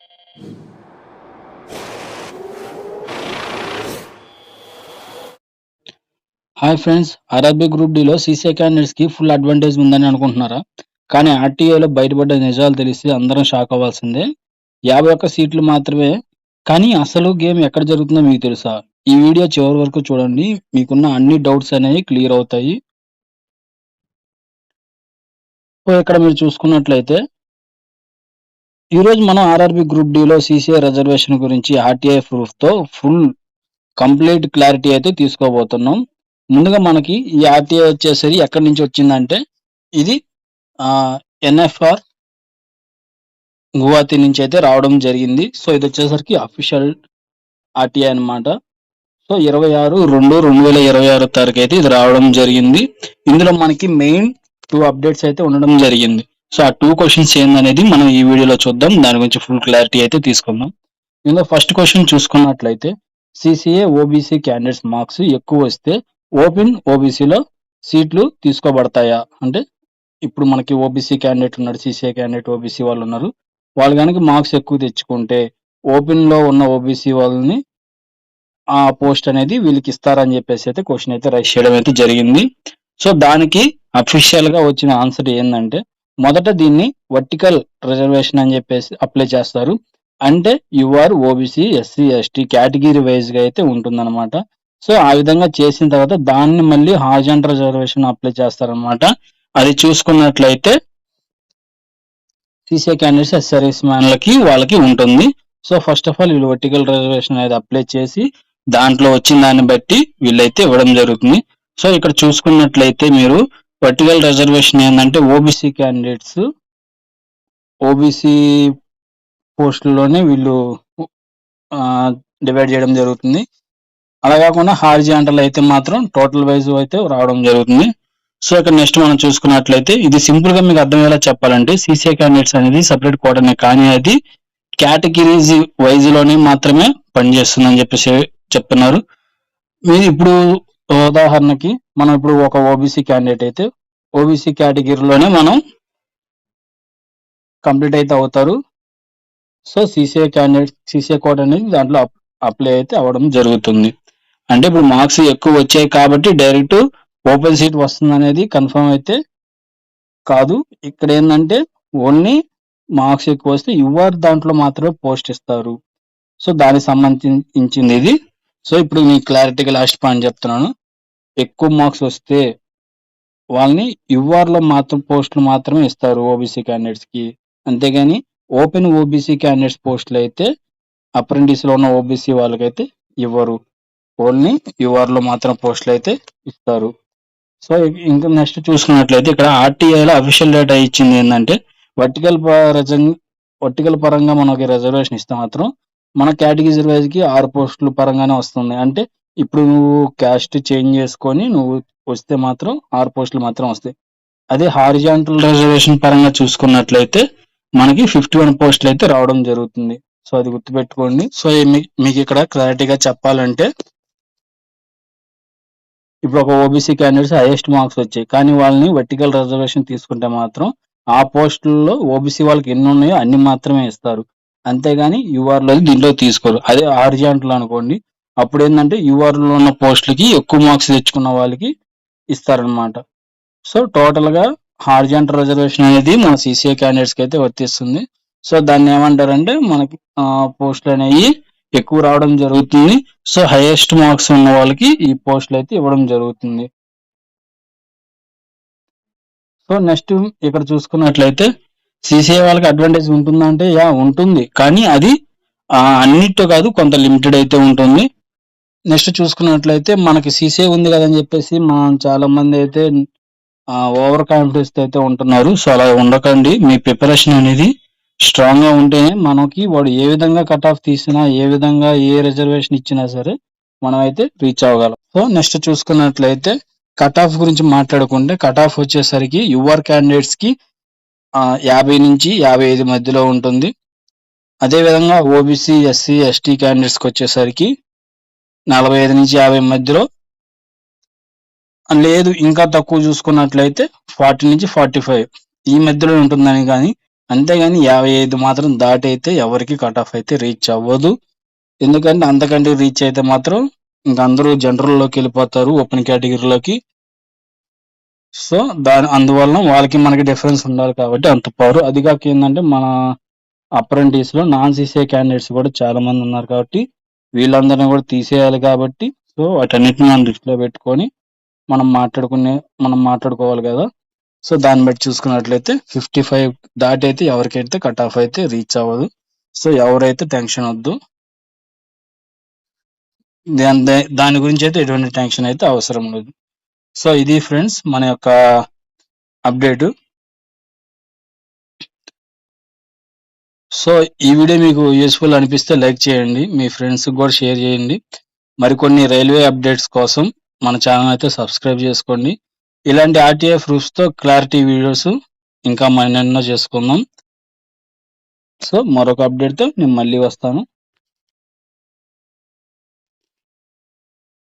Hi friends, RRB group డిలో CCA candidates కి full advantage ఉందని అనుకుంటున్నారా? కానీ ఆర్టీఏలో బయటపడ్డ నిజాలు తెలిసి అందరం షాక్ అవ్వాల్సిందే. 51 సీట్లు మాత్రమే. కానీ అసలు గేమ్ ఎక్కడ జరుగుతుందో మీకు తెలుసా? ఈ వీడియో చివరి వరకు చూడండి. మీకున్న అన్ని డౌట్స్ అనేవి క్లియర్ అవుతాయి. సో ఇక్కడ మీరు చూసుకున్నట్లయితే ఈరోజు మనం ఆర్ఆర్బీ గ్రూప్ డిలో సీసీఏ రిజర్వేషన్ గురించి ఆర్టీఐ ప్రూఫ్ తో ఫుల్ కంప్లీట్ క్లారిటీ అయితే తీసుకోబోతున్నాం. ముందుగా మనకి ఈ ఆర్టీఐ వచ్చేసరి ఎక్కడి నుంచి వచ్చిందంటే ఇది ఎన్ఎఫ్ఆర్ గువాహతి నుంచి అయితే రావడం జరిగింది. సో ఇది వచ్చేసరికి అఫీషియల్ ఆర్టీఐ అన్నమాట. సో 26/2/2026 తారీఖు అయితే ఇది రావడం జరిగింది. ఇందులో మనకి మెయిన్ 2 అప్డేట్స్ అయితే ఉండడం జరిగింది. సో ఆ 2 క్వశ్చన్స్ ఏందనేది మనం ఈ వీడియోలో చూద్దాం. దాని గురించి ఫుల్ క్లారిటీ అయితే తీసుకుందాం. ఇందులో ఫస్ట్ క్వశ్చన్ చూసుకున్నట్లయితే సిసిఏ ఓబీసీ క్యాండిడేట్స్ మార్క్స్ ఎక్కువ వస్తే ఓపెన్ ఓబీసీలో సీట్లు తీసుకోబడతాయా? అంటే ఇప్పుడు మనకి ఓబీసీ క్యాండిడేట్ ఉన్నాడు, సిసిఏ క్యాండిడేట్ ఓబీసీ వాళ్ళు ఉన్నారు. వాళ్ళు కనుక మార్క్స్ ఎక్కువ తెచ్చుకుంటే ఓపెన్ లో ఉన్న ఓబీసీ వాళ్ళని ఆ పోస్ట్ అనేది వీళ్ళకి ఇస్తారని చెప్పేసి అయితే క్వశ్చన్ అయితే రైజ్ చేయడం అయితే జరిగింది. సో దానికి అఫీషియల్ గా వచ్చిన ఆన్సర్ ఏంటంటే మొదట దీన్ని వర్టికల్ రిజర్వేషన్ అని చెప్పేసి అప్లై చేస్తారు. అంటే you are OBC SC ST category wise గా అయితే ఉంటుందన్నమాట. సో ఆ విధంగా చేసిన తర్వాత దాన్ని మళ్ళీ హారిజాంటల్ రిజర్వేషన్ అప్లై చేస్తారనమాట. అది చూసుకున్నట్లయితే సీసీఏ క్యాండిడేట్స్ ఎస్ఆర్ఎస్ మ్యాన్లకి వాళ్ళకి ఉంటుంది. సో ఫస్ట్ ఆఫ్ ఆల్ వీళ్ళు వర్టికల్ రిజర్వేషన్ అనేది అప్లై చేసి దాంట్లో వచ్చిన దాన్ని బట్టి వీళ్ళైతే ఇవ్వడం జరుగుతుంది. సో ఇక్కడ చూసుకున్నట్లయితే మీరు వర్టికల్ రిజర్వేషన్ ఏంటంటే ఓబీసీ క్యాండిడేట్స్ ఓబీసీ పోస్టుల్లోనే వీళ్ళు డివైడ్ చేయడం జరుగుతుంది. అలా కాకుండా హారిజాంటల్ అయితే మాత్రం టోటల్ వైజ్ అయితే రావడం జరుగుతుంది. సో ఇక్కడ నెక్స్ట్ మనం చూసుకున్నట్లయితే ఇది సింపుల్ గా మీకు అర్థమయ్యేలా చెప్పాలంటే సీసీఏ క్యాండిడేట్స్ అనేది సపరేట్ కోటనే, కానీ అది కేటగిరీస్ వైజ్ లోనే మాత్రమే పనిచేస్తుందని చెప్పేసి చెప్తున్నారు. మీరు ఇప్పుడు ఉదాహరణకి మనం ఇప్పుడు ఒక ఓబీసీ క్యాండిడేట్ అయితే ఓబీసీ కేటగిరీలోనే మనం కంప్లీట్ అయితే అవుతారు. So CCA candidate CCA code అనేది దాంట్లో అప్లై అయితే అవ్వడం జరుగుతుంది. అంటే ఇప్పుడు మార్క్స్ ఎక్కువ వచ్చాయి కాబట్టి డైరెక్ట్ ఓపెన్ సీట్ వస్తుంది అనేది కన్ఫర్మ్ అయితే కాదు. ఇక్కడ ఏంటంటే ఓన్లీ మార్క్స్ ఎక్కువ వస్తే యువర్ దాంట్లో మాత్రమే పోస్ట్ ఇస్తారు. సో దానికి సంబంధించింది ఇది. సో ఇప్పుడు మీ క్లారిటీగా లాస్ట్ పాయింట్ చెప్తున్నాను. ఎక్కువ మార్క్స్ వస్తే వాళ్ళని యువర్ లో మాత్రం పోస్టులు మాత్రమే ఇస్తారు ఓబీసీ క్యాండిడేట్స్ కి. అంతేగాని ఓపెన్ ఓబీసీ క్యాండిడేట్స్ పోస్టులు అయితే అప్రెంటిస్ లో ఉన్న ఓబీసీ వాళ్ళకైతే ఇవ్వరు. ఓన్లీ యువర్ లో మాత్రం పోస్టులు అయితే ఇస్తారు. సో ఇంకా నెక్స్ట్ చూసుకున్నట్లయితే ఇక్కడ ఆర్టీఐలో అఫీషియల్ డేటా ఇచ్చింది ఏంటంటే వర్టికల్ పరంగా మనకి రిజర్వేషన్ ఇస్తే మాత్రం మన కేటగిరీ వైజ్ కి 6 పోస్టులు పరంగానే వస్తుంది. అంటే ఇప్పుడు నువ్వు క్యాస్ట్ చేంజ్ చేసుకొని నువ్వు వస్తే మాత్రం 6 పోస్టులు మాత్రం వస్తాయి. అదే హారిజాంటల్ రిజర్వేషన్ పరంగా చూసుకున్నట్లయితే మనకి 51 పోస్టులు అయితే రావడం జరుగుతుంది. సో అది గుర్తుపెట్టుకోండి. సో మీకు ఇక్కడ క్లారిటీగా చెప్పాలంటే ఇప్పుడు ఒక ఓబీసీ క్యాండిడేట్స్ హైయెస్ట్ మార్క్స్ వచ్చాయి, కానీ వాళ్ళని వర్టికల్ రిజర్వేషన్ తీసుకుంటే మాత్రం ఆ పోస్టుల్లో ఓబీసీ వాళ్ళకి ఎన్ని ఉన్నాయో అన్ని మాత్రమే ఇస్తారు. అంతేగాని యూఆర్లో దీంట్లో తీసుకోరు. అదే హారిజాంటల్ అనుకోండి, అప్పుడు ఏంటంటే యూఆర్లో ఉన్న పోస్టులకి ఎక్కువ మార్క్స్ తెచ్చుకున్న వాళ్ళకి ఇస్తారనమాట. సో టోటల్ గా హారిజాంటల్ రిజర్వేషన్ అనేది మన సీసీఏ క్యాండిడేట్స్ కి అయితే వర్తిస్తుంది. సో దాన్ని ఏమంటారంటే మనకి పోస్టులు అనేవి ఎక్కువ రావడం జరుగుతుంది. సో హైయెస్ట్ మార్క్స్ ఉన్న వాళ్ళకి ఈ పోస్టులు అయితే ఇవ్వడం జరుగుతుంది. సో నెక్స్ట్ ఇక్కడ చూసుకున్నట్లయితే సీసీఏ వాళ్ళకి అడ్వాంటేజ్ ఉంటుందా అంటే యా ఉంటుంది, కానీ అది అన్నిటితో కాదు, కొంత లిమిటెడ్ అయితే ఉంటుంది. నెక్స్ట్ చూసుకున్నట్లయితే మనకి సీసీఏ ఉంది కదని చెప్పేసి మనం చాలా మంది అయితే ఓవర్ కాన్ఫిడెన్స్ అయితే ఉంటున్నారు. సో అలా ఉండకండి. మీ ప్రిపరేషన్ అనేది స్ట్రాంగ్ గా ఉంటేనే మనకి వాడు ఏ విధంగా కట్ ఆఫ్ తీసినా, ఏ విధంగా ఏ రిజర్వేషన్ ఇచ్చినా సరే మనం అయితే రీచ్ అవ్వగలం. సో నెక్స్ట్ చూసుకున్నట్లయితే కట్ ఆఫ్ గురించి మాట్లాడుకుంటే కట్ ఆఫ్ వచ్చేసరికి యువర్ క్యాండిడేట్స్ కి 50 నుంచి 55 మధ్యలో ఉంటుంది. అదేవిధంగా ఓబీసీ ఎస్సీ ఎస్టీ క్యాండిడేట్స్ కి వచ్చేసరికి 45 నుంచి 50 మధ్యలో, లేదు ఇంకా తక్కువ చూసుకున్నట్లయితే 40 నుంచి 45 ఈ మధ్యలో ఉంటుందని. కానీ అంతేగాని 55 మాత్రం దాటైతే ఎవరికి కట్ ఆఫ్ అయితే రీచ్ అవ్వదు. ఎందుకంటే అంతకంటే రీచ్ అయితే మాత్రం ఇంక అందరూ జనరల్‌లోకి వెళ్ళిపోతారు ఓపెన్ కేటగిరీలోకి. సో, అందువలన వాళ్ళకి మనకి డిఫరెన్స్ ఉండాలి కాబట్టి అంత పవర్. అది కాక ఏందంటే మన అప్రెంటిస్‌లో నాన్ సీసీఏ క్యాండిడేట్స్ కూడా చాలా మంది ఉన్నారు కాబట్టి వీళ్ళందరిని కూడా తీసేయాలి కాబట్టి సో, వాటన్నిటిని మనం దృష్టిలో పెట్టుకొని మనం మాట్లాడుకోవాలి కదా! సో, దాన్ని బట్టి చూసుకున్నట్లయితే 55 దాటైతే ఎవరికైతే కట్ ఆఫ్ అయితే రీచ్ అవ్వదు. సో, ఎవరైతే టెన్షన్ వద్దు. దాని గురించి అయితే ఎటువంటి టెన్షన్ అయితే అవసరం లేదు. సో, ఇది ఫ్రెండ్స్ మన యొక్క అప్డేట్. సో, ఈ వీడియో మీకు యూజ్‌ఫుల్ అనిపిస్తే లైక్ చేయండి. మీ ఫ్రెండ్స్‌కి కూడా షేర్ చేయండి. మరికొన్ని రైల్వే అప్డేట్స్ కోసం మన ఛానల్ అయితే సబ్స్క్రైబ్ చేసుకోండి. ఇలాంటి ఆర్‌టీఐ ప్రూఫ్స్‌తో క్లారిటీ వీడియోస్ ఇంకా మరెన్నెన్నో చేసుకుందాం. సో, మరొక అప్డేట్‌తో నేను మళ్ళీ వస్తాను.